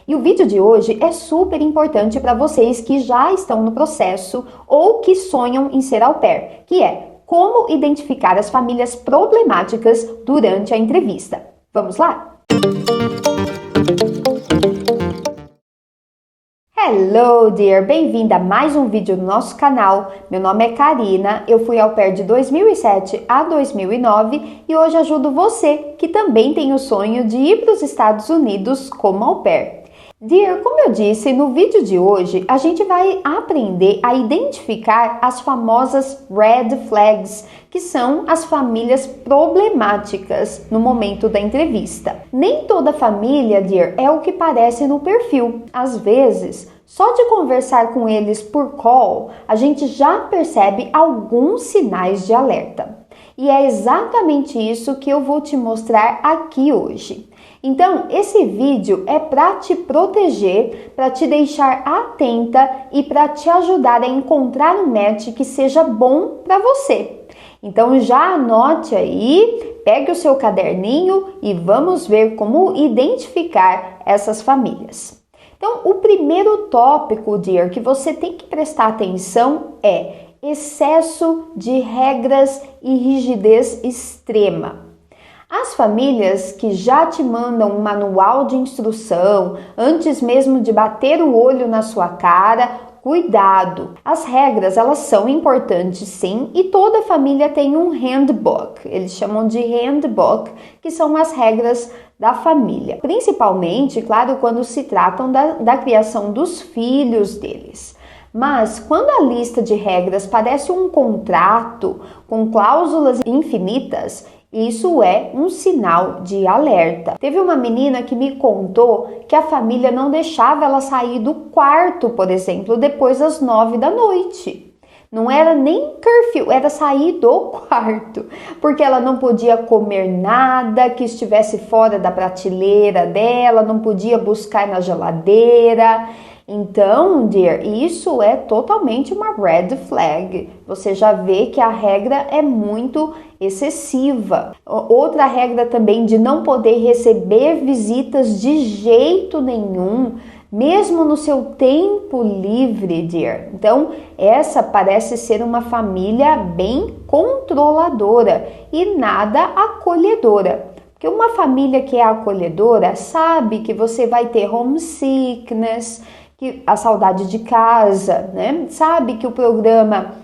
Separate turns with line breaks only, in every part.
E o vídeo de hoje é super importante para vocês que já estão no processo ou que sonham em ser au pair, que é como identificar as famílias problemáticas durante a entrevista. Vamos lá? Hello, dear! Bem-vinda a mais um vídeo no nosso canal. Meu nome é Karina, eu fui au pair de 2007 a 2009 e hoje ajudo você que também tem o sonho de ir para os Estados Unidos como au pair. Dear, como eu disse, no vídeo de hoje a gente vai aprender a identificar as famosas red flags, que são as famílias problemáticas no momento da entrevista. Nem toda família, dear, é o que parece no perfil. Às vezes, só de conversar com eles por call, a gente já percebe alguns sinais de alerta. E é exatamente isso que eu vou te mostrar aqui hoje. Então, esse vídeo é para te proteger, para te deixar atenta e para te ajudar a encontrar um match que seja bom para você. Então, já anote aí, pegue o seu caderninho e vamos ver como identificar essas famílias. Então, o primeiro tópico, dear, que você tem que prestar atenção é excesso de regras e rigidez extrema. As famílias que já te mandam um manual de instrução antes mesmo de bater o olho na sua cara, cuidado! As regras, elas são importantes sim, e toda família tem um handbook. Eles chamam de handbook, que são as regras da família. Principalmente, claro, quando se tratam da criação dos filhos deles. Mas quando a lista de regras parece um contrato com cláusulas infinitas, isso é um sinal de alerta. Teve uma menina que me contou que a família não deixava ela sair do quarto, por exemplo, depois das 9 da noite. Não era nem curfew, era sair do quarto, porque ela não podia comer nada que estivesse fora da prateleira dela, não podia buscar na geladeira. Então, dear, isso é totalmente uma red flag. Você já vê que a regra é muito excessiva. Outra regra também de não poder receber visitas de jeito nenhum, mesmo no seu tempo livre, dear. Então, essa parece ser uma família bem controladora e nada acolhedora. Porque uma família que é acolhedora sabe que você vai ter homesickness, que a saudade de casa, né? Sabe que o programa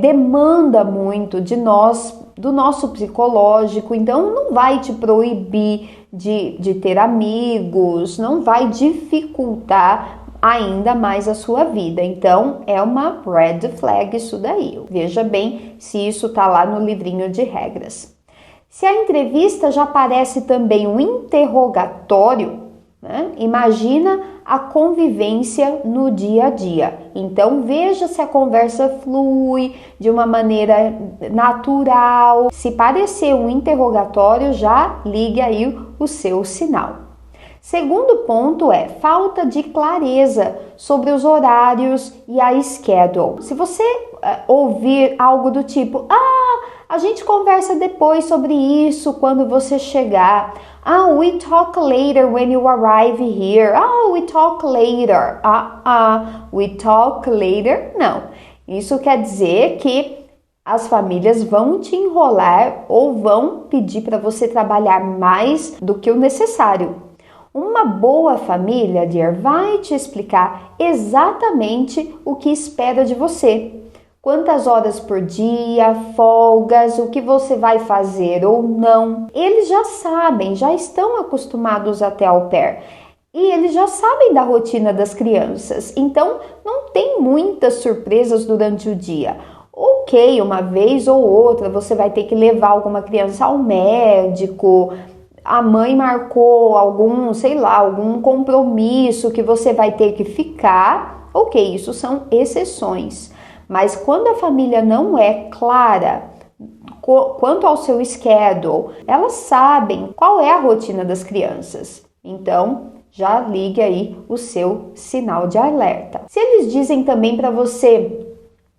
demanda muito de nós, do nosso psicológico, então não vai te proibir de ter amigos, não vai dificultar ainda mais a sua vida. Então é uma red flag isso daí. Veja bem se isso tá lá no livrinho de regras. Se a entrevista já parece também um interrogatório, né? Imagina a convivência no dia a dia. Então veja se a conversa flui de uma maneira natural. Se parecer um interrogatório, já ligue aí o seu sinal. Segundo ponto é falta de clareza sobre os horários e a schedule. Se você ouvir algo do tipo, a gente conversa depois sobre isso quando você chegar. We talk later when you arrive here. We talk later. We talk later. Não. Isso quer dizer que as famílias vão te enrolar ou vão pedir para você trabalhar mais do que o necessário. Uma boa família, dear, vai te explicar exatamente o que espera de você. Quantas horas por dia, folgas, o que você vai fazer ou não. Eles já sabem, já estão acostumados a ter au pair. E eles já sabem da rotina das crianças. Então, não tem muitas surpresas durante o dia. Ok, uma vez ou outra você vai ter que levar alguma criança ao médico. A mãe marcou algum compromisso que você vai ter que ficar. Ok, isso são exceções. Mas quando a família não é clara quanto ao seu schedule, elas sabem qual é a rotina das crianças. Então, já ligue aí o seu sinal de alerta. Se eles dizem também para você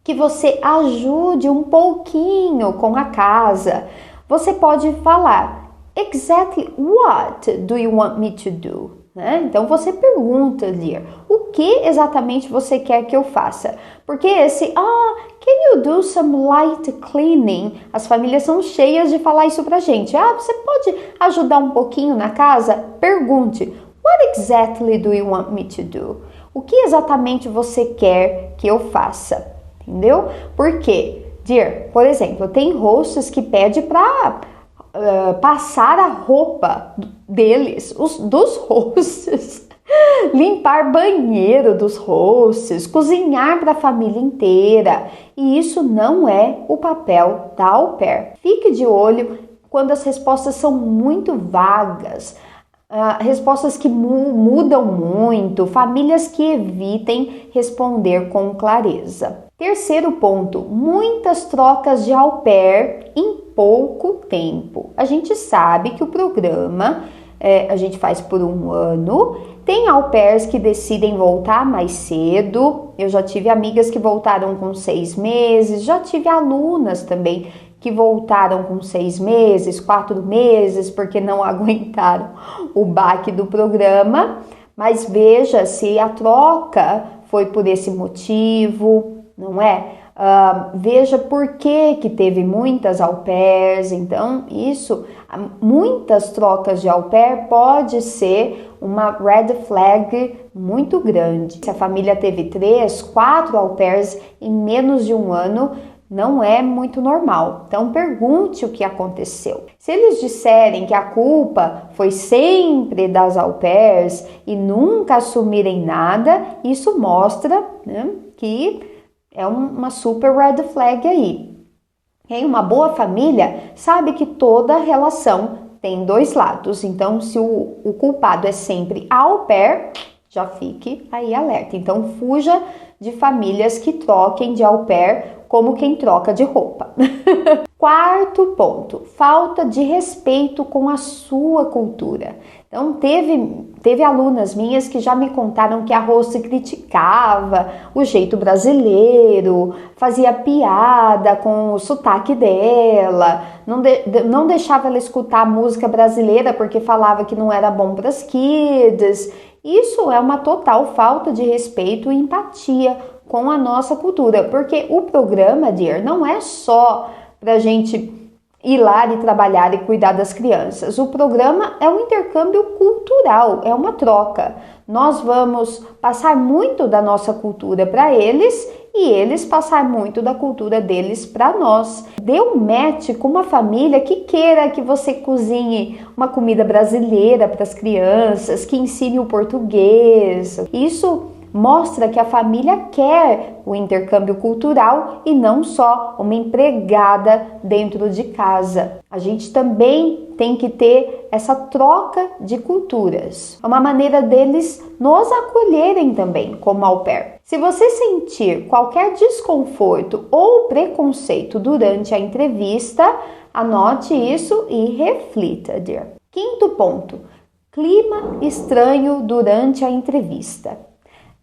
que você ajude um pouquinho com a casa, você pode falar: Exactly what do you want me to do? né? Então você pergunta, dear, o que exatamente você quer que eu faça? Porque can you do some light cleaning? As famílias são cheias de falar isso pra gente. Você pode ajudar um pouquinho na casa? Pergunte, what exactly do you want me to do? O que exatamente você quer que eu faça? Entendeu? Porque, dear, por exemplo, tem hosts que pedem pra passar a roupa deles, dos hosts, limpar banheiro dos hosts, cozinhar para a família inteira. E isso não é o papel da au pair. Fique de olho quando as respostas são muito vagas, respostas que mudam muito, famílias que evitem responder com clareza. Terceiro ponto, muitas trocas de au pair em pouco tempo. A gente sabe que o programa a gente faz por 1 ano. Tem au pairs que decidem voltar mais cedo. Eu já tive amigas que voltaram com 6 meses, já tive alunas também que voltaram com 6 meses, 4 meses, porque não aguentaram o baque do programa. Mas veja se a troca foi por esse motivo, não é? Veja por que teve muitas au pairs. Então, muitas trocas de au pair pode ser uma red flag muito grande. Se a família teve 3, 4 au pairs em menos de 1 ano, não é muito normal. Então, pergunte o que aconteceu. Se eles disserem que a culpa foi sempre das au pairs e nunca assumirem nada, isso mostra, né, que é uma super red flag aí. Uma boa família sabe que toda relação tem 2 lados. Então, se o culpado é sempre a au pair, já fique aí alerta. Então, fuja de famílias que troquem de au pair como quem troca de roupa. Quarto ponto, falta de respeito com a sua cultura. Então, teve alunas minhas que já me contaram que a host criticava o jeito brasileiro, fazia piada com o sotaque dela, não deixava ela escutar música brasileira porque falava que não era bom para as kids. Isso é uma total falta de respeito e empatia com a nossa cultura, porque o programa, dear, não é só para a gente ir lá e trabalhar e cuidar das crianças. O programa é um intercâmbio cultural, é uma troca. Nós vamos passar muito da nossa cultura para eles e eles passar muito da cultura deles para nós. Dê um match com uma família que queira que você cozinhe uma comida brasileira para as crianças, que ensine o português. Isso mostra que a família quer o intercâmbio cultural e não só uma empregada dentro de casa. A gente também tem que ter essa troca de culturas. É uma maneira deles nos acolherem também como au pair. Se você sentir qualquer desconforto ou preconceito durante a entrevista, anote isso e reflita, dear. Quinto ponto, clima estranho durante a entrevista.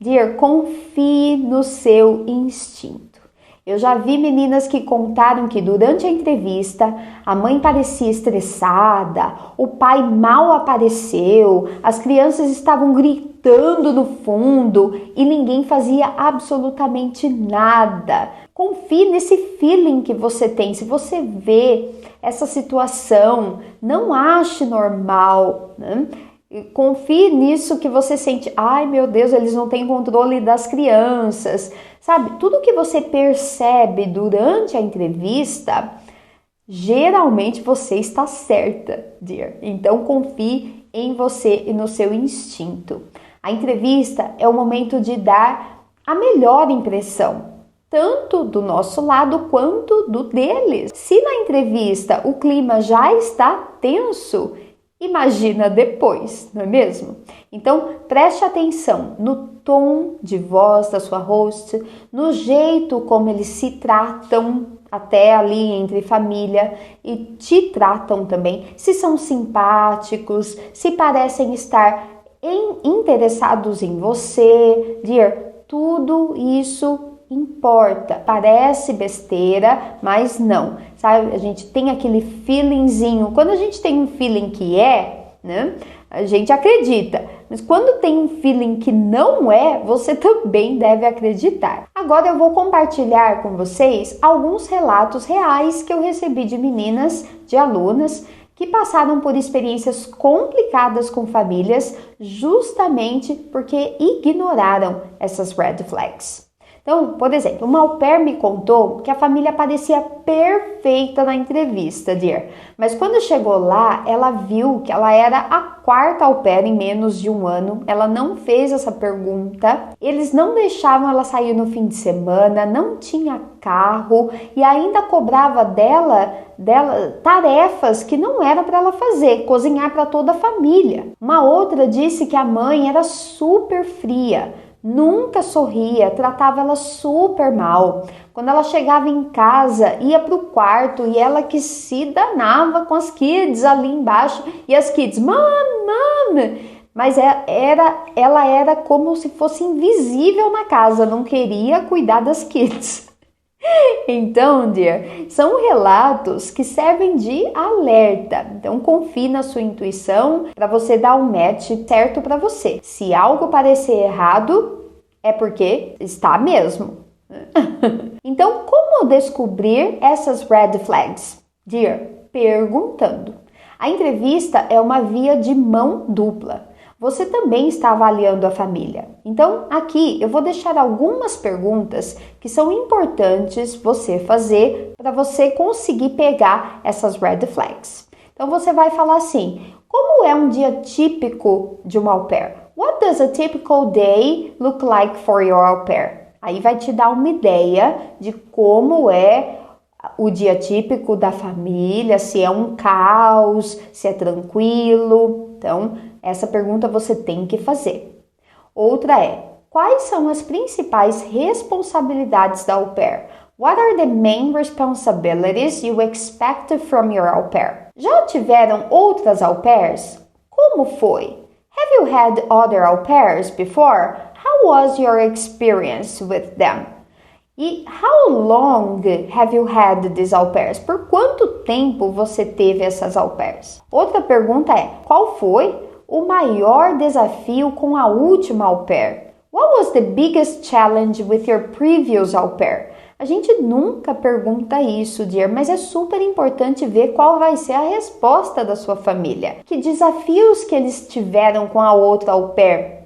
Dear, confie no seu instinto. Eu já vi meninas que contaram que durante a entrevista a mãe parecia estressada, o pai mal apareceu, as crianças estavam gritando no fundo e ninguém fazia absolutamente nada. Confie nesse feeling que você tem. Se você vê essa situação, não ache normal, né? Confie nisso que você sente. Ai, meu Deus, eles não têm controle das crianças. Sabe, tudo que você percebe durante a entrevista, geralmente você está certa, dear. Então, confie em você e no seu instinto. A entrevista é o momento de dar a melhor impressão, tanto do nosso lado quanto do deles. Se na entrevista o clima já está tenso, imagina depois, não é mesmo? Então, preste atenção no tom de voz da sua host, no jeito como eles se tratam, até ali entre família, e te tratam também, se são simpáticos, se parecem estar interessados em você, dear, tudo isso importa. Parece besteira, mas não, sabe? A gente tem aquele feelingzinho. Quando a gente tem um feeling que né? A gente acredita. Mas quando tem um feeling que não é, você também deve acreditar. Agora eu vou compartilhar com vocês alguns relatos reais que eu recebi de meninas, de alunas, que passaram por experiências complicadas com famílias justamente porque ignoraram essas red flags. Então, por exemplo, uma au pair me contou que a família parecia perfeita na entrevista, dear. Mas quando chegou lá, ela viu que ela era a quarta au pair em menos de um ano. Ela não fez essa pergunta. Eles não deixavam ela sair no fim de semana, não tinha carro e ainda cobrava dela tarefas que não era para ela fazer, cozinhar para toda a família. Uma outra disse que a mãe era super fria, nunca sorria, tratava ela super mal. Quando ela chegava em casa, ia pro quarto e ela que se danava com as kids ali embaixo e as kids, mom, mas ela era como se fosse invisível na casa, não queria cuidar das kids. Então, dear, são relatos que servem de alerta. Então, confie na sua intuição para você dar um match certo para você. Se algo parecer errado, é porque está mesmo. Então, como descobrir essas red flags? Dear, perguntando. A entrevista é uma via de mão dupla. Você também está avaliando a família. Então, aqui eu vou deixar algumas perguntas que são importantes você fazer para você conseguir pegar essas red flags. Então, você vai falar assim: como é um dia típico de uma au pair? What does a typical day look like for your au pair? Aí vai te dar uma ideia de como é o dia típico da família, se é um caos, se é tranquilo. Então, essa pergunta você tem que fazer. Outra é: quais são as principais responsabilidades da au pair? What are the main responsibilities you expect from your au pair? Já tiveram outras au pairs? Como foi? Have you had other au pairs before? How was your experience with them? E how long have you had these au pairs? Por quanto tempo você teve essas au pairs? Outra pergunta é: qual foi o maior desafio com a última au pair? What was the biggest challenge with your previous au pair? A gente nunca pergunta isso, dear, mas é super importante ver qual vai ser a resposta da sua família. Que desafios que eles tiveram com a outra au pair?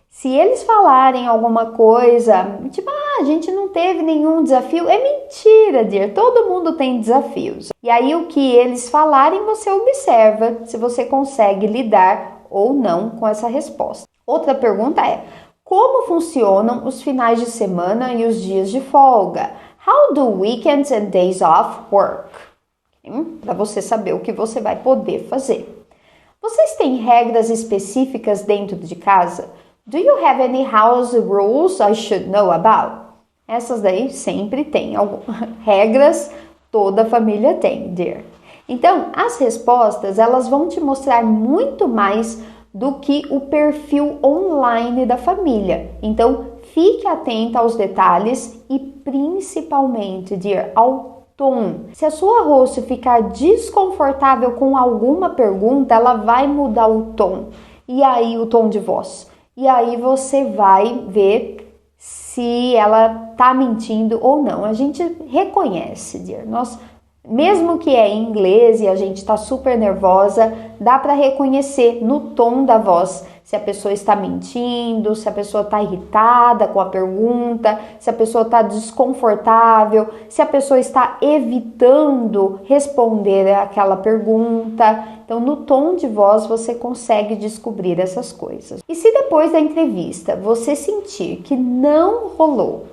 Se eles falarem alguma coisa, tipo, a gente não teve nenhum desafio, é mentira, dear, todo mundo tem desafios. E aí o que eles falarem, você observa se você consegue lidar ou não com essa resposta. Outra pergunta é: como funcionam os finais de semana e os dias de folga? How do weekends and days off work? Para você saber o que você vai poder fazer. Vocês têm regras específicas dentro de casa? Do you have any house rules I should know about? Essas daí sempre tem regras, toda família tem, dear. Então, as respostas, elas vão te mostrar muito mais do que o perfil online da família. Então, fique atenta aos detalhes e principalmente, dear, ao tom. Se a sua host ficar desconfortável com alguma pergunta, ela vai mudar o tom. E aí, o tom de voz. E aí você vai ver se ela tá mentindo ou não. A gente reconhece, dear. Mesmo que é em inglês e a gente tá super nervosa, dá para reconhecer no tom da voz se a pessoa está mentindo, se a pessoa está irritada com a pergunta, se a pessoa está desconfortável, se a pessoa está evitando responder aquela pergunta. Então, no tom de voz você consegue descobrir essas coisas. E se depois da entrevista você sentir que não rolou,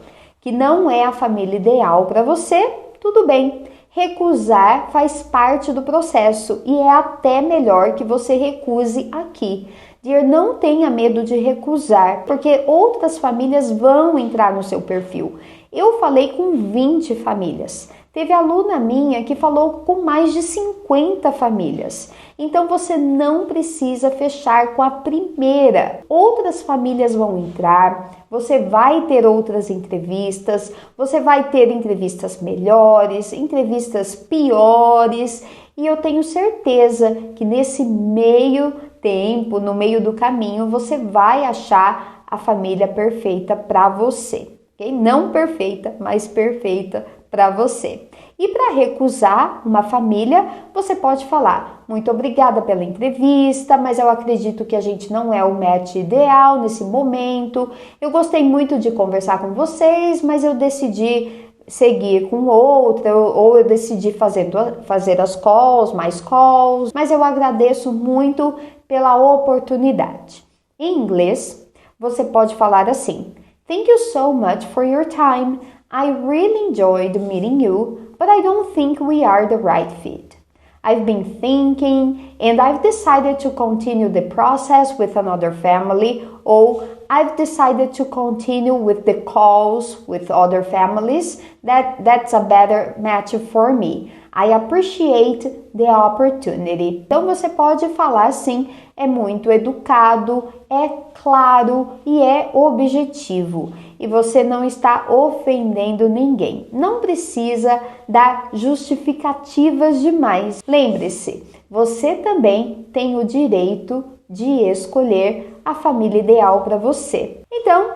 que não é a família ideal para você, tudo bem. Recusar faz parte do processo e é até melhor que você recuse aqui. Dear, não tenha medo de recusar, porque outras famílias vão entrar no seu perfil. Eu falei com 20 famílias. Teve aluna minha que falou com mais de 50 famílias. Então você não precisa fechar com a primeira. Outras famílias vão entrar, você vai ter outras entrevistas, você vai ter entrevistas melhores, entrevistas piores. E eu tenho certeza que nesse meio tempo, no meio do caminho, você vai achar a família perfeita para você, ok? Não perfeita, mas perfeita para você. E para recusar uma família, você pode falar: muito obrigada pela entrevista, mas eu acredito que a gente não é o match ideal nesse momento. Eu gostei muito de conversar com vocês, mas eu decidi seguir com outra, ou eu decidi fazer as calls, mais calls, mas eu agradeço muito pela oportunidade. Em inglês, você pode falar assim: Thank you so much for your time. I really enjoyed meeting you, but I don't think we are the right fit. I've been thinking and I've decided to continue the process with another family, or I've decided to continue with the calls with other families. That's a better match for me. I appreciate the opportunity. Então você pode falar assim, é muito educado, é claro e é objetivo. E você não está ofendendo ninguém. Não precisa dar justificativas demais. Lembre-se, você também tem o direito de escolher a família ideal para você. Então,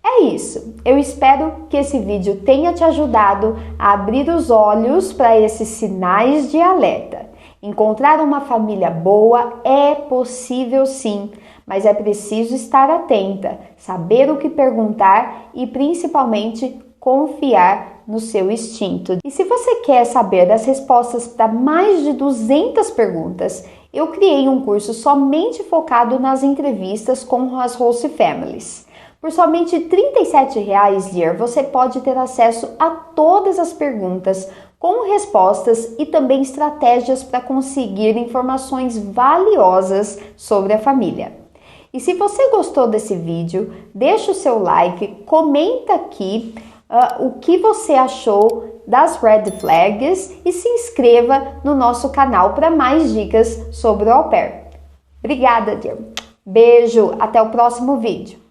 é isso. Eu espero que esse vídeo tenha te ajudado a abrir os olhos para esses sinais de alerta. Encontrar uma família boa é possível sim, mas é preciso estar atenta, saber o que perguntar e principalmente confiar no seu instinto. E se você quer saber das respostas para mais de 200 perguntas, eu criei um curso somente focado nas entrevistas com as host families. Por somente R$ 37,00, dear, você pode ter acesso a todas as perguntas com respostas e também estratégias para conseguir informações valiosas sobre a família. E se você gostou desse vídeo, deixa o seu like, comenta aqui o que você achou das red flags e se inscreva no nosso canal para mais dicas sobre o au pair. Obrigada, dear. Beijo, até o próximo vídeo.